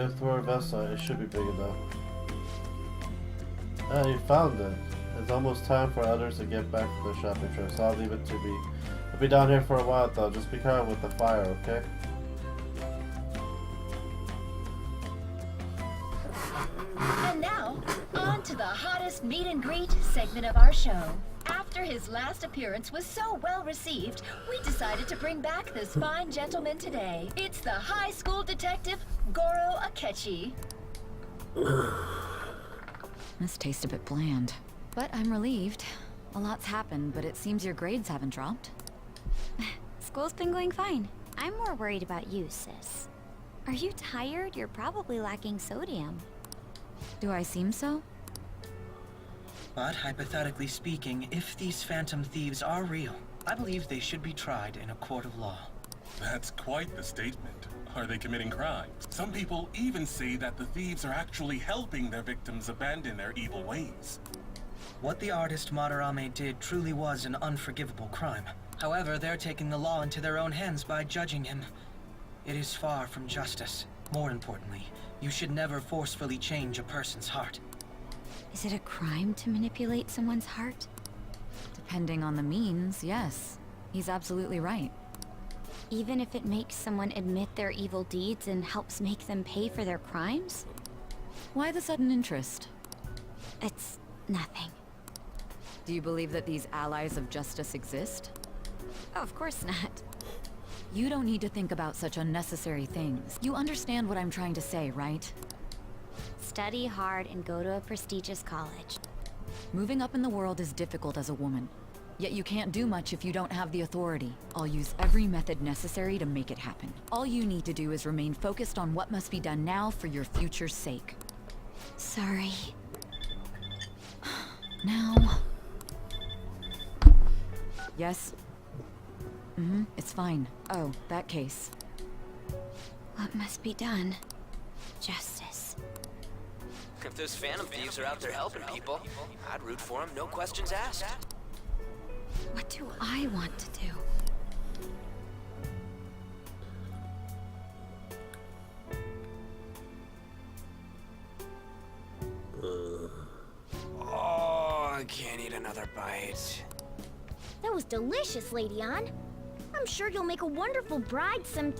through our vessel. It should be big enough. Ah, you found it. It's almost time for others to get back to their shopping trip, so I'll leave it to be. I'll be down here for a while though. Just be careful with the fire, okay? And now, on to the hottest meet and greet segment of our show. After his last appearance was so well received, we decided to bring back this fine gentleman today. It's the high school detective, Goro Akechi. This tastes a bit bland, but I'm relieved. A lot's happened, but it seems your grades haven't dropped. School's been going fine. I'm more worried about you, sis. Are you tired? You're probably lacking sodium. Do I seem so? But hypothetically speaking, if these phantom thieves are real, I believe they should be tried in a court of law. That's quite the statement. Are they committing crimes? Some people even say that the thieves are actually helping their victims abandon their evil ways. What the artist Madarame did truly was an unforgivable crime. However, they're taking the law into their own hands by judging him. It is far from justice. More importantly, you should never forcefully change a person's heart. Is it a crime to manipulate someone's heart? Depending on the means, yes. He's absolutely right. Even if it makes someone admit their evil deeds and helps make them pay for their crimes? Why the sudden interest? It's nothing. Do you believe that these allies of justice exist? Oh, of course not. You don't need to think about such unnecessary things. You understand what I'm trying to say, right? Study hard and go to a prestigious college. Moving up in the world is difficult as a woman. Yet you can't do much if you don't have the authority. I'll use every method necessary to make it happen. All you need to do is remain focused on what must be done now for your future's sake. Sorry. Now... Yes? It's fine. Oh, that case. What must be done? Justice. If those phantom thieves are out there helping people, I'd root for them, no questions asked. What do I want to do? Oh, I can't eat another bite. That was delicious, Lady Ann. I'm sure you'll make a wonderful bride some...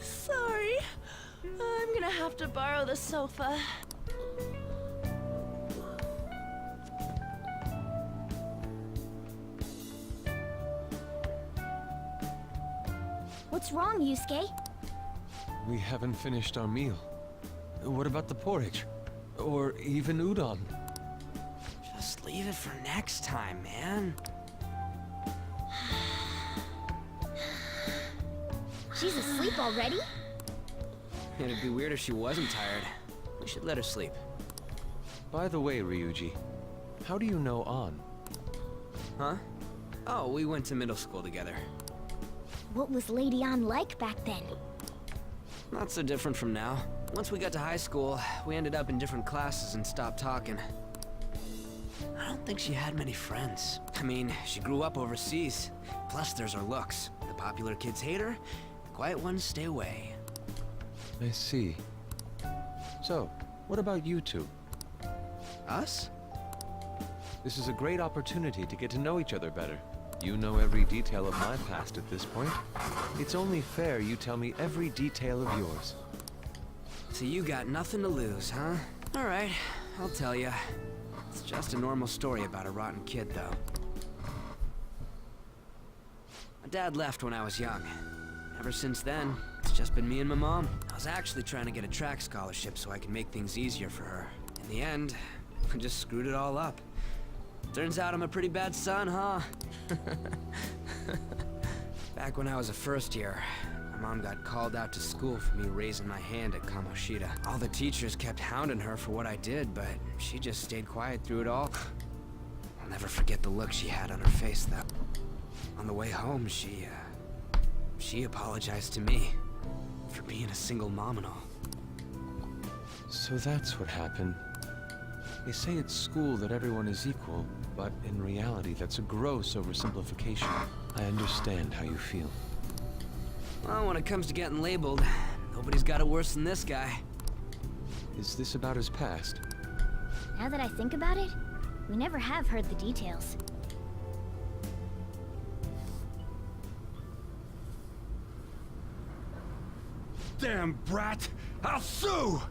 Sorry. I'm gonna have to borrow the sofa. What's wrong, Yusuke? We haven't finished our meal. What about the porridge? Or even udon? Just leave it for next time, man. She's asleep already? It'd be weird if she wasn't tired. We should let her sleep. By the way, Ryuji, how do you know An? Huh? Oh, we went to middle school together. What was Lady Ann like back then? Not so different from now. Once we got to high school, we ended up in different classes and stopped talking. I don't think she had many friends. I mean, she grew up overseas. Plus, there's her looks. The popular kids hate her, the quiet ones stay away. I see. So, what about you two? Us? This is a great opportunity to get to know each other better. You know every detail of my past at this point. It's only fair you tell me every detail of yours. So you got nothing to lose, huh? All right, I'll tell you. It's just a normal story about a rotten kid, though. My dad left when I was young. Ever since then, it's just been me and my mom. I was actually trying to get a track scholarship so I could make things easier for her. In the end, I just screwed it all up. Turns out I'm a pretty bad son, huh? Back when I was a first year, my mom got called out to school for me raising my hand at Kamoshida. All the teachers kept hounding her for what I did, but she just stayed quiet through it all. I'll never forget the look she had on her face, though. On the way home, she apologized to me for being a single mom and all. So that's what happened. They say at school that everyone is equal, but in reality that's a gross oversimplification. I understand how you feel. Well, when it comes to getting labeled, Nobody's got it worse than this guy. Is this about his past? Now that I think about it, we never have heard the details. Damn brat! I'll sue!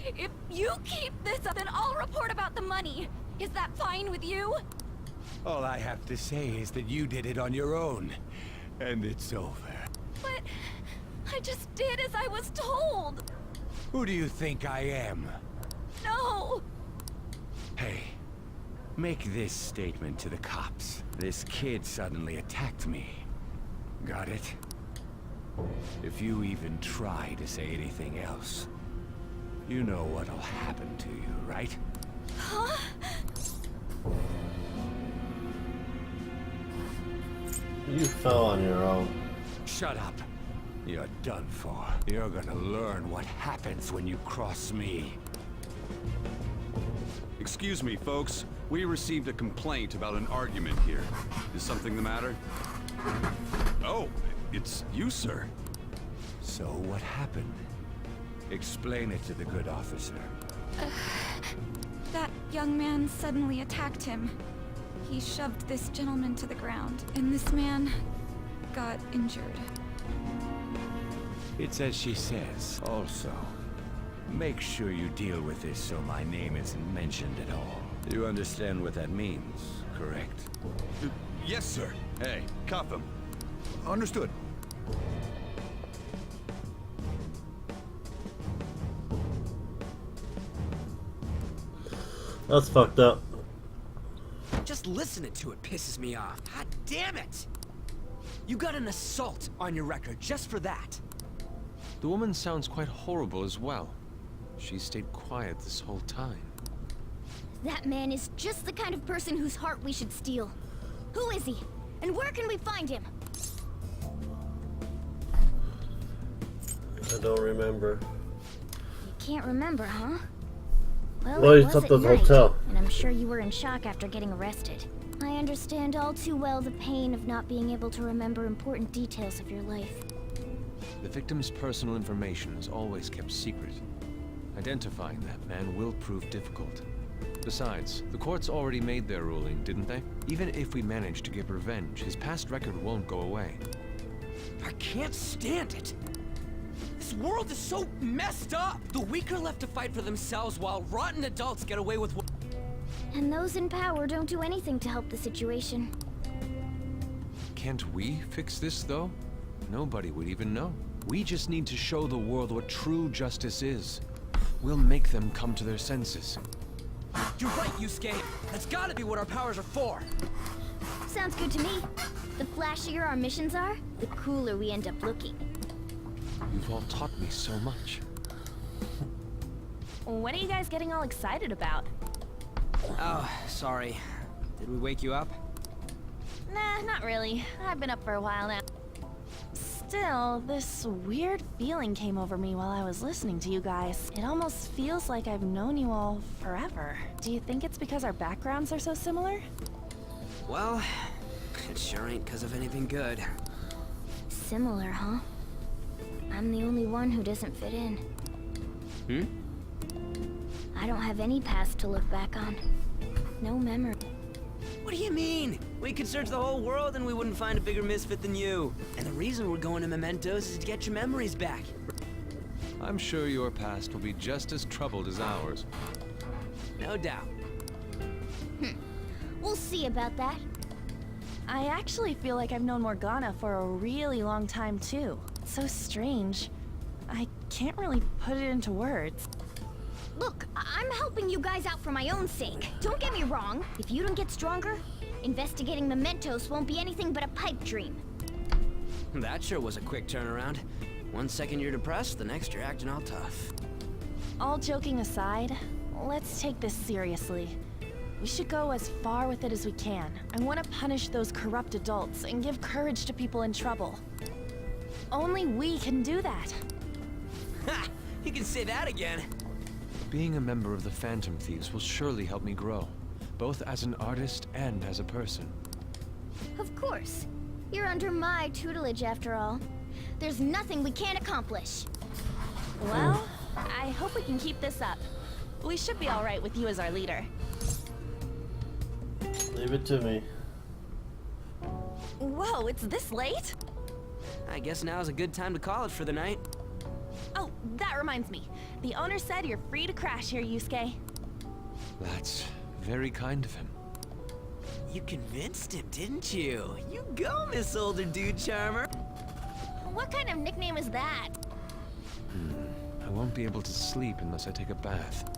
If you keep this up, then I'll report about the money. Is that fine with you? All I have to say is that you did it on your own. And it's over. But I just did as I was told. Who do you think I am? No! Hey, make this statement to the cops. This kid suddenly attacked me. Got it? If you even try to say anything else, you know what'll happen to you, right? Huh? You fell on your own. Shut up. You're done for. You're gonna learn what happens when you cross me. Excuse me, folks. We received a complaint about an argument here. Is something the matter? Oh, it's you, sir. So what happened? Explain it to the good officer. That young man suddenly attacked him. He shoved this gentleman to the ground, and this man got injured. It's as she says. Also, make sure you deal with this so my name isn't mentioned at all. You understand what that means, correct? Yes, sir. Hey, Cuff him. Understood. That's fucked up. Just listening to it pisses me off. God damn it! You got an assault on your record just for that. The woman sounds quite horrible as well. She stayed quiet this whole time. That man is just the kind of person whose heart we should steal. Who is he? And where can we find him? I don't remember. You can't remember, huh? Well, it he's was at the at night, hotel. and I'm sure you were in shock after getting arrested. I understand all too well the pain of not being able to remember important details of your life. The victim's personal information is always kept secret. Identifying that man will prove difficult. Besides, the courts already made their ruling, didn't they? Even if we manage to get revenge, his past record won't go away. I can't stand it. This world is so messed up. The weak are left to fight for themselves while rotten adults get away with what... And those in power don't do anything to help the situation. Can't we fix this, though? Nobody would even know. We just need to show the world what true justice is. We'll make them come to their senses. You're right, Yusuke. That's gotta be what our powers are for. Sounds good to me. The flashier our missions are, the cooler we end up looking. You've all taught me so much. What are you guys getting all excited about? Oh, sorry. Did we wake you up? Nah, not really. I've been up for a while now. Still, this weird feeling came over me while I was listening to you guys. It almost feels like I've known you all forever. Do you think it's because our backgrounds are so similar? Well, it sure ain't because of anything good. Similar, huh? I'm the only one who doesn't fit in. Hmm? I don't have any past to look back on. No memory. What do you mean? We could search the whole world and we wouldn't find a bigger misfit than you. And the reason we're going to Mementos is to get your memories back. I'm sure your past will be just as troubled as ours. No doubt. We'll see about that. I actually feel like I've known Morgana for a really long time too. It's so strange. I can't really put it into words. Look, I'm helping you guys out for my own sake. Don't get me wrong. If you don't get stronger, investigating Mementos won't be anything but a pipe dream. That sure was a quick turnaround. 1 second you're depressed, the next you're acting all tough. All joking aside, let's take this seriously. We should go as far with it as we can. I want to punish those corrupt adults and give courage to people in trouble. Only we can do that. Ha! You can say that again. Being a member of the Phantom Thieves will surely help me grow, both as an artist and as a person. Of course. You're under my tutelage after all. There's nothing we can't accomplish. Well, I hope we can keep this up. We should be all right with you as our leader. Leave it to me. Whoa, it's this late? I guess now's a good time to call it for the night. Oh, that reminds me. The owner said you're free to crash here, Yusuke. That's very kind of him. You convinced him, didn't you? You go, Miss Older Dude Charmer. What kind of nickname is that? I won't be able to sleep unless I take a bath.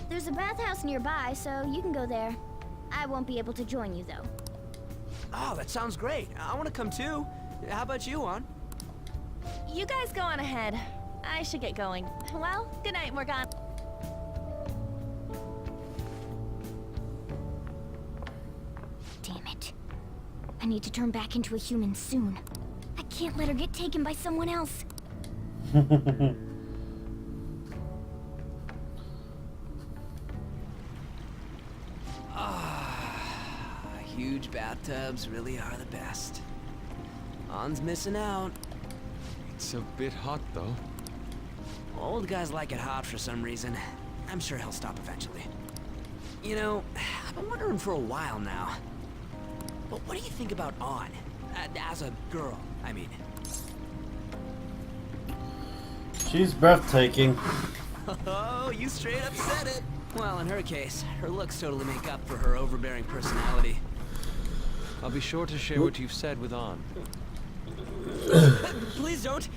There's a bathhouse nearby, so you can go there. I won't be able to join you, though. Oh, that sounds great. I want to come too. How about you, Juan? You guys go on ahead. I should get going. Well, good night, Morgan. Damn it. I need to turn back into a human soon. I can't let her get taken by someone else. Huge bathtubs really are the best. Juan's missing out. It's a bit hot, though. Old guys like it hot for some reason. I'm sure he'll stop eventually. You know, I've been wondering for a while now. But what do you think about On? As a girl, I mean. She's breathtaking. Oh, you straight up said it. Well, in her case, her looks totally make up for her overbearing personality. I'll be sure to share what you've said with On. Please don't.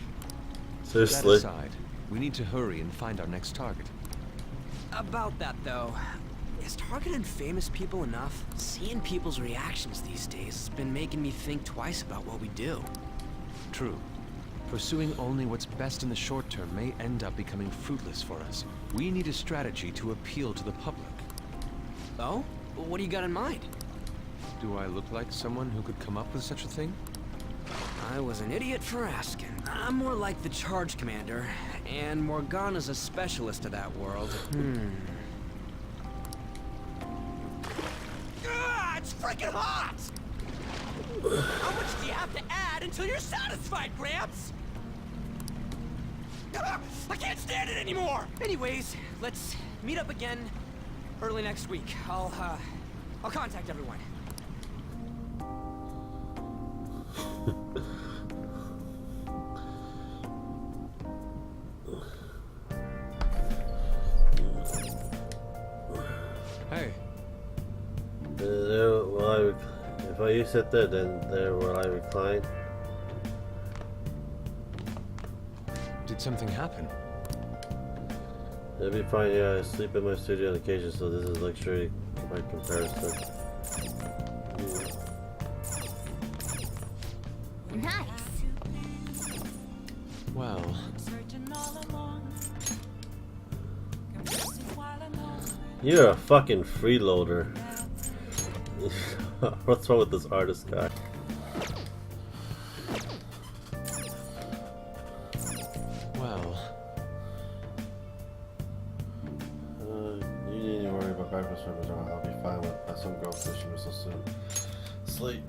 Seriously. That aside, we need to hurry and find our next target. About that, though, is targeting famous people enough? Seeing people's reactions these days has been making me think twice about what we do. True. Pursuing only what's best in the short term may end up becoming fruitless for us. We need a strategy to appeal to the public. Oh? What do you got in mind? Do I look like someone who could come up with such a thing? I was an idiot for asking. I'm more like the charge commander, and Morgana's a specialist of that world. It's freaking hot! How much do you have to add until you're satisfied, Gramps? I can't stand it anymore! Anyways, let's meet up again early next week. I'll contact everyone. Hey. If you sit there, then there will I recline. Did something happen? It'll be fine, yeah. I sleep in my studio on occasion, so this is luxury by comparison. Nice. Well, you're a fucking freeloader. What's wrong with this artist guy? well. You need to worry about breakfast for me. I'll be fine with some girl pushing me so soon. Sleep.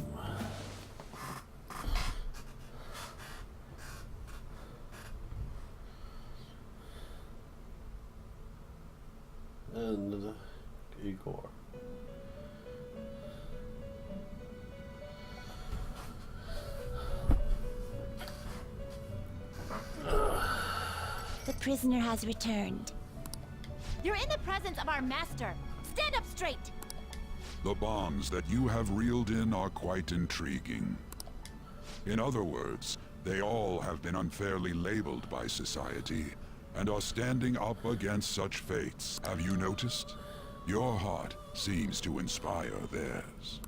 And Igor. The prisoner has returned. You're in the presence of our master. Stand up straight. The bonds that you have reeled in are quite intriguing. In other words, they all have been unfairly labeled by society, and are standing up against such fates. Have you noticed? Your heart seems to inspire theirs.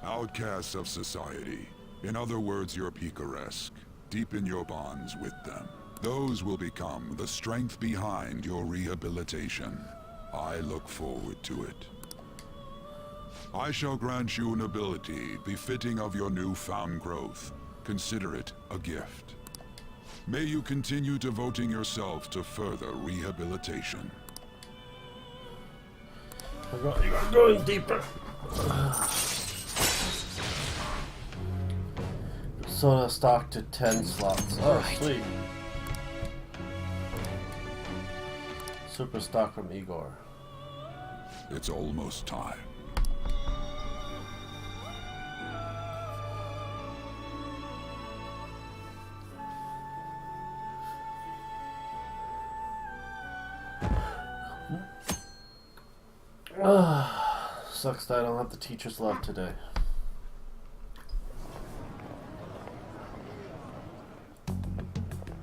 Outcasts of society. In other words, you're picaresque. Deepen your bonds with them. Those will become the strength behind your rehabilitation. I look forward to it. I shall grant you an ability befitting of your newfound growth. Consider it a gift. May you continue devoting yourself to further rehabilitation. You're going deeper. Persona stock to 10 slots. Oh, Right. sweet. Super stock from Igor. It's almost time. Sucks that I don't have the teacher's love today.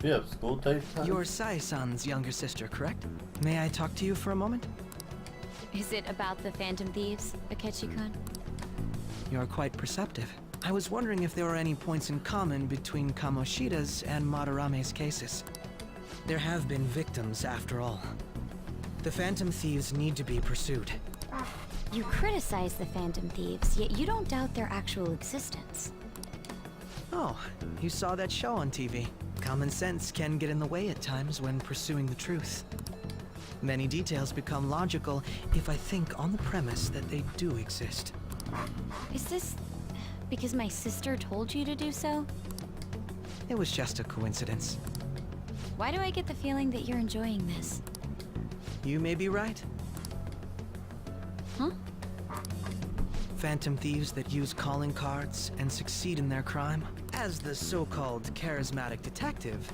Yeah, school day time? You're Sai-san's younger sister, correct? May I talk to you for a moment? Is it about the Phantom Thieves, Akechi-kun? You're quite perceptive. I was wondering if there were any points in common between Kamoshida's and Madarame's cases. There have been victims, after all. The Phantom Thieves need to be pursued. You criticize the Phantom Thieves, yet you don't doubt their actual existence. Oh, you saw that show on TV. Common sense can get in the way at times when pursuing the truth. Many details become logical if I think on the premise that they do exist. Is this because my sister told you to do so? It was just a coincidence. Why do I get the feeling that you're enjoying this? You may be right. Huh? Phantom thieves that use calling cards and succeed in their crime. As the so-called charismatic detective,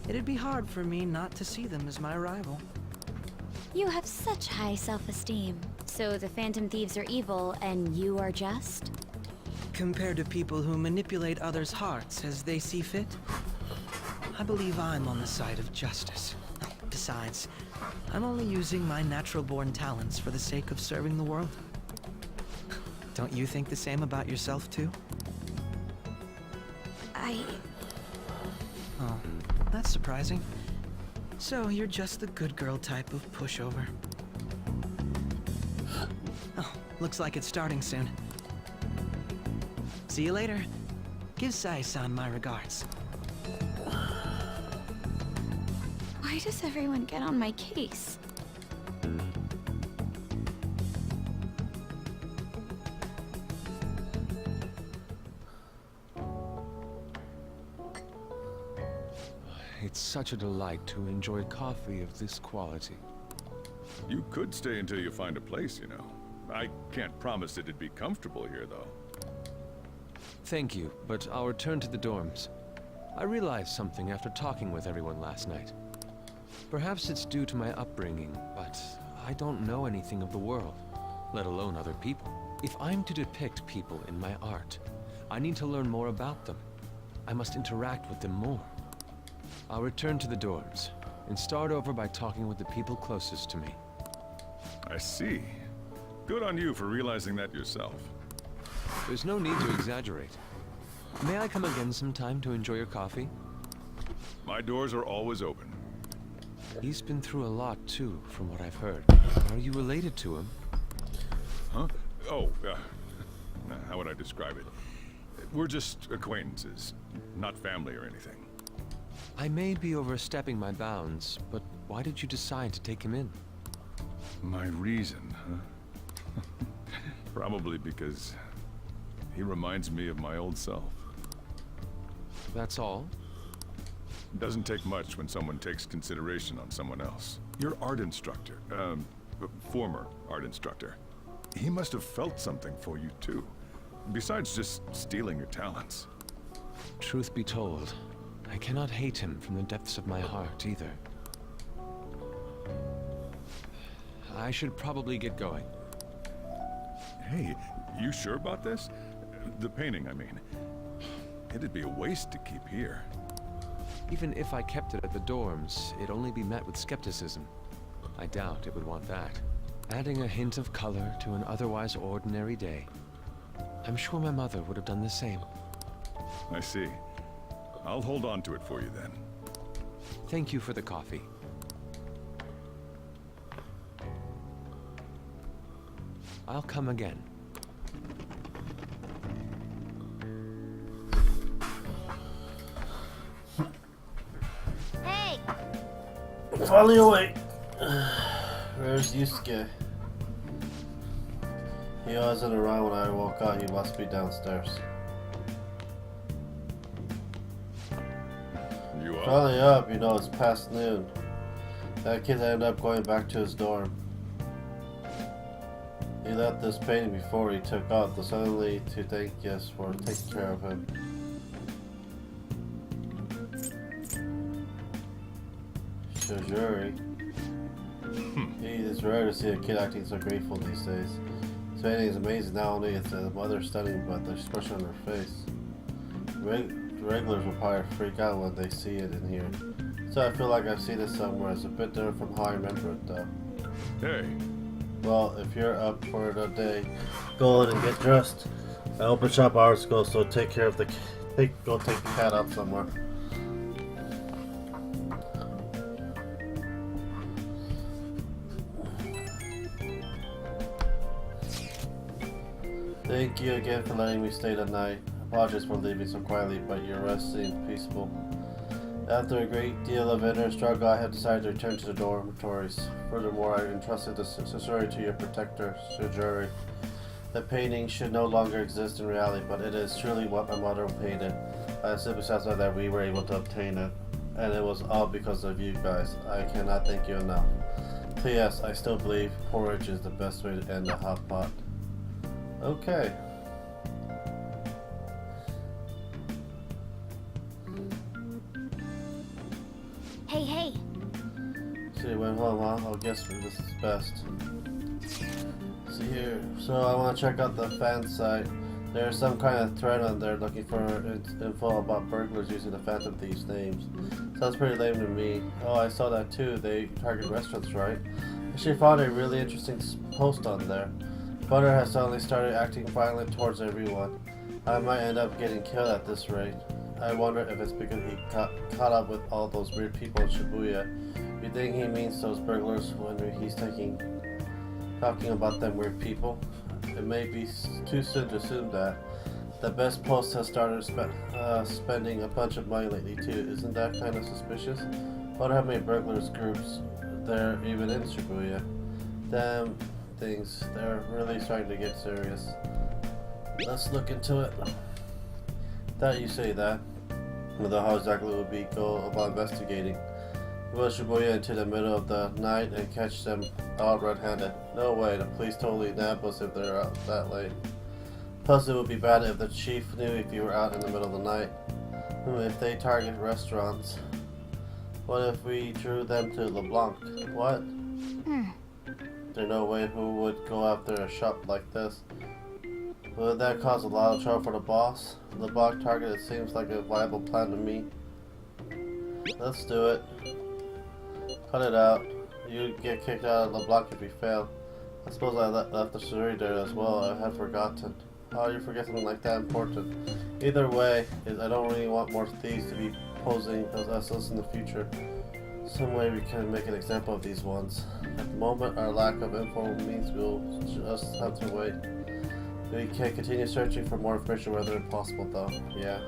it'd be hard for me not to see them as my rival. You have such high self-esteem. So the Phantom Thieves are evil and you are just? Compared to people who manipulate others' hearts as they see fit, I believe I'm on the side of justice. Besides, I'm only using my natural-born talents for the sake of serving the world. Don't you think the same about yourself, too? Oh, that's surprising. So you're just the good girl type of pushover. Oh, looks like it's starting soon. See you later. Give Sai-san my regards. Why does everyone get on my case? It's such a delight to enjoy coffee of this quality. You could stay until you find a place, you know. I can't promise it'd be comfortable here, though. Thank you, but I'll return to the dorms. I realized something after talking with everyone last night. Perhaps it's due to my upbringing, but I don't know anything of the world, let alone other people. If I'm to depict people in my art, I need to learn more about them. I must interact with them more. I'll return to the dorms, and start over by talking with the people closest to me. I see. Good on you for realizing that yourself. There's no need to exaggerate. May I come again sometime to enjoy your coffee? My doors are always open. He's been through a lot, too, from what I've heard. Are you related to him? Huh? Oh, how would I describe it? We're just acquaintances, not family or anything. I may be overstepping my bounds, but why did you decide to take him in? My reason, huh? Probably because he reminds me of my old self. That's all? It doesn't take much when someone takes consideration on someone else. Your art instructor, former art instructor, he must have felt something for you too, besides just stealing your talents. Truth be told, I cannot hate him from the depths of my heart either. I should probably get going. Hey, you sure about this? The painting, I mean. It'd be a waste to keep here. Even if I kept it at the dorms, it'd only be met with skepticism. I doubt it would want that. Adding a hint of color to an otherwise ordinary day. I'm sure my mother would have done the same. I see. I'll hold on to it for you then. Thank you for the coffee. I'll come again. Hey! Finally awake. Where's Yusuke? He wasn't around when I woke up. He must be downstairs. Finally up, you know, it's past noon. That kid ended up going back to his dorm. He left this painting before he took off, so suddenly to thank us for taking care of him. Shojuri. It is rare to see a kid acting so grateful these days. This painting is amazing. Not only is the mother stunning, but the expression on her face. Regulars will probably freak out when they see it in here. So I feel like I've seen it somewhere. It's a bit different from how I remember it, though. Hey. Well, if you're up for the day, go in and get dressed. I open shop hours ago, so take care of the. Go take the cat out somewhere. Thank you again for letting me stay the night. Apologies for leaving so quietly, but your rest seemed peaceful. After a great deal of inner struggle, I have decided to return to the dormitories. Furthermore, I entrusted the story to your protector, Shojuri. The painting should no longer exist in reality, but it is truly what my mother painted. I am simply satisfied that we were able to obtain it, and it was all because of you guys. I cannot thank you enough. P.S. I still believe porridge is the best way to end a hot pot. Okay. Hey. She went home, huh? I'll guess this is best. See here. So I want to check out the fan site. There's some kind of thread on there looking for info about burglars using the Phantom Thieves names. Sounds pretty lame to me. Oh, I saw that too. They target restaurants, right? I actually found a really interesting post on there. Butter has suddenly started acting violent towards everyone. I might end up getting killed at this rate. I wonder if it's because he caught up with all those weird people in Shibuya. You think he means those burglars when he's talking about them weird people? It may be too soon to assume that. The best post has started spending a bunch of money lately too. Isn't that kind of suspicious? Wonder how many burglars groups there even in Shibuya. Damn things, they're really starting to get serious. Let's look into it. That you say that. Although how exactly would we go about investigating? Go to Shibuya into the middle of the night and catch them all red-handed. No way, the police totally nab us if they're out that late. Plus it would be bad if the chief knew if you were out in the middle of the night. If they target restaurants. What if we drew them to LeBlanc? What? There's no way who would go after a shop like this. Would that cause a lot of trouble for the boss? The block target, it seems like a viable plan to me. Let's do it. Cut it out. You get kicked out of the block if you fail. I suppose I left the story there as well. I had forgotten. How do you forget something like that important? Either way, I don't really want more thieves to be posing as us in the future. Some way we can make an example of these ones. At the moment, our lack of info means we'll just have to wait. We can continue searching for more information whether possible though. Yeah.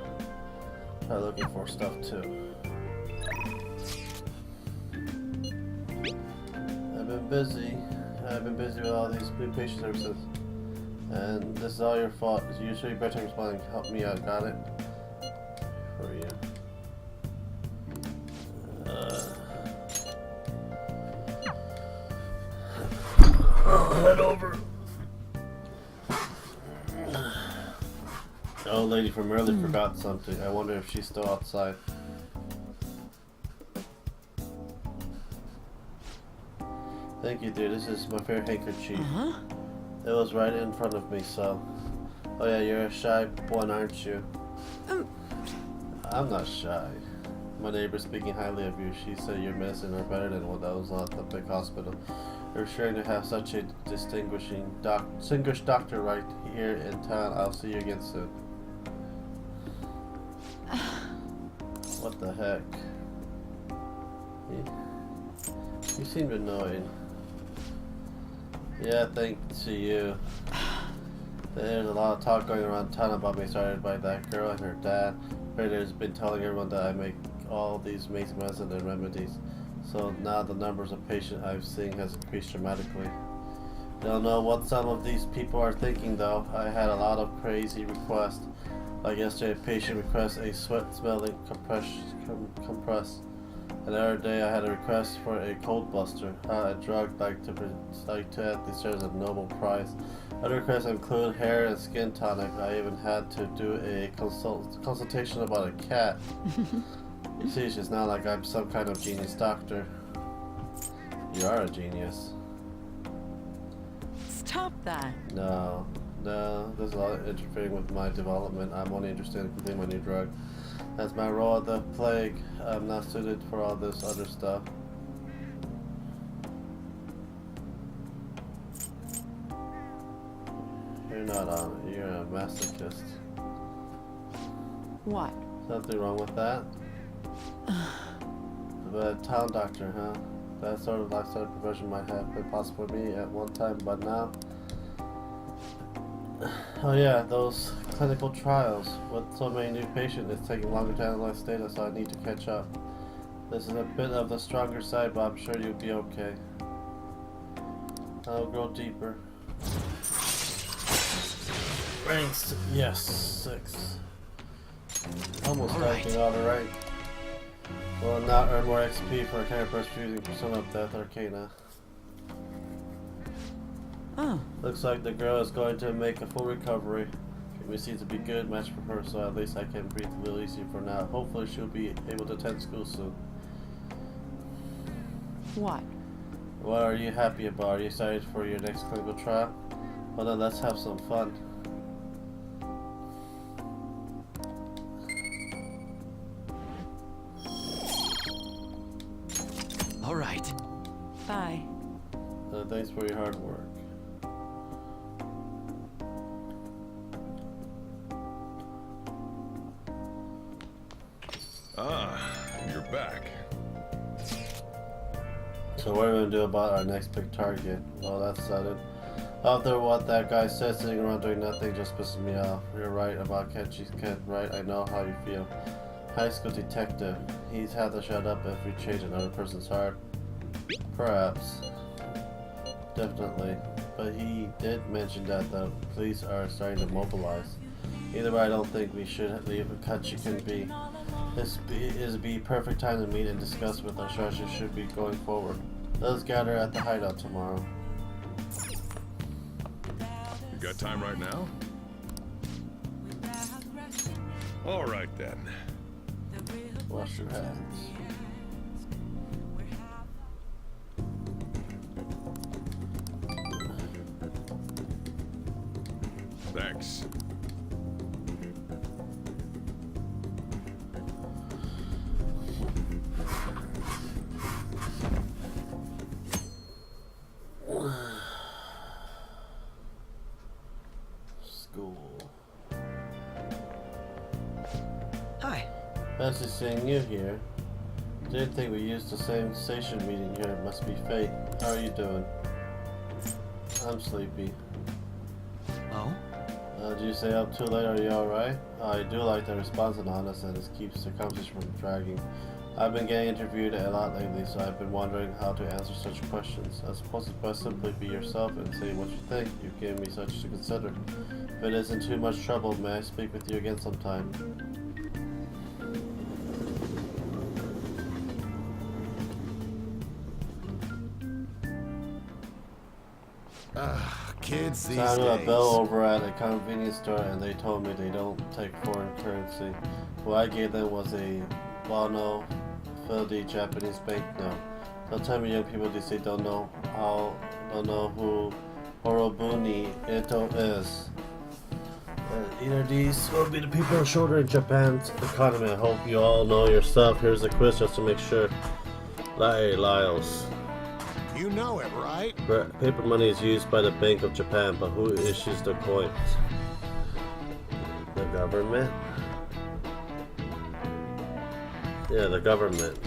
Try looking for stuff too. I've been busy with all these new patient services. And this is all your fault. You should be better responding. Help me out, got it? For you. Head over. The old lady from earlier forgot something. I wonder if she's still outside. Thank you, dude. This is my favorite handkerchief. It was right in front of me, so... Oh yeah, you're a shy one, aren't you? I'm not shy. My neighbor's speaking highly of you. She said your medicine are better than what those at the big hospital. You're sure to have such a distinguished doctor right here in town. I'll see you again soon. What the heck? You seemed annoyed. Yeah, thanks to you. There's a lot of talk going around town about me started by that girl and her dad. Brother's been telling everyone that I make all these amazing medicine and remedies. So now the numbers of patients I've seen has increased dramatically. Don't know what some of these people are thinking though. I had a lot of crazy requests. Like yesterday, a patient requests a sweat-smelling compress. Another day, I had a request for a cold buster, a drug like to athletes as a Nobel Prize. Other requests include hair and skin tonic. I even had to do a consultation about a cat. See, it's not like I'm some kind of genius doctor. You are a genius. Stop that. No, there's a lot of interfering with my development. I'm only interested in completing my new drug. That's my role at the plague. I'm not suited for all this other stuff. You're not on it. You're a masochist. What? Something wrong with that? The town doctor, huh? That sort of lifestyle profession might have been possible for me at one time, but now... Oh yeah, those clinical trials. With so many new patients, it's taking longer to analyze data, so I need to catch up. This is a bit of the stronger side, but I'm sure you'll be okay. I'll go deeper. Ranks, yes, 6. Almost everything alright. Will not earn more XP for a character using Persona of Death Arcana. Oh. Looks like the girl is going to make a full recovery. We seem to be a good match for her, so at least I can breathe a little easier for now. Hopefully she'll be able to attend school soon. What? What are you happy about? Are you excited for your next clinical trial? Well then, let's have some fun. All right. Bye. Thanks for your hard work. Ah, you're back. So what are we going to do about our next big target? Well, that's settled. After what that guy said, sitting around doing nothing just pisses me off. You're right about Kenji's kid, right? I know how you feel. High school detective. He's had to shut up if we change another person's heart. Perhaps. Definitely. But he did mention that the police are starting to mobilize. Either way, I don't think we should leave Kachi be. This is the perfect time to meet and discuss what our strategy should be going forward. Let us gather at the hideout tomorrow. You got time right now? All right then. Wash your hands. Thanks. School. Hi. Fancy seeing you here. Didn't think we used the same station meeting here. It must be fate. How are you doing? I'm sleepy. Oh? Did you stay up too late? Are you alright? I do like the response and honest, and it keeps the conversation from dragging. I've been getting interviewed a lot lately, so I've been wondering how to answer such questions. I suppose it's best simply be yourself and say what you think. You've given me such to consider. If it isn't too much trouble, may I speak with you again sometime? Kids these So I knew a days. bill over at a convenience store, and they told me they don't take foreign currency. What I gave them was a Wano Philly Japanese banknote. Don't tell me young people these days don't know who Horobuni Ito is. Either these will be the people shouldering Japan's economy. I hope you all know your stuff. Here's a quiz just to make sure. Lyles. You know it, right? Paper money is used by the Bank of Japan, but who issues the coins? The government? Yeah, the government.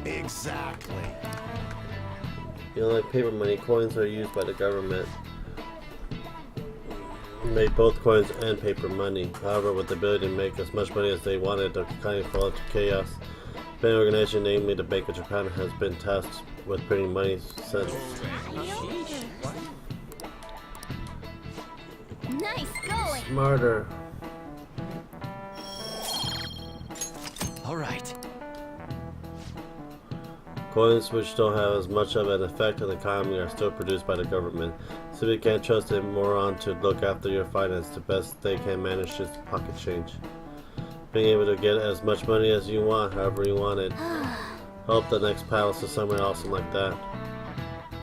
Exactly. You know, like paper money, coins are used by the government. Made both coins and paper money. However, with the ability to make as much money as they wanted, the economy fell into chaos. The organization, namely the Bank of Japan, has been tasked with printing money since. Nice going! Smarter. All right. Coins which don't have as much of an effect on the economy are still produced by the government. So you can't trust a moron to look after your finance. The best they can manage is pocket change. Being able to get as much money as you want, however you want it. Hope the next palace is somewhere awesome like that.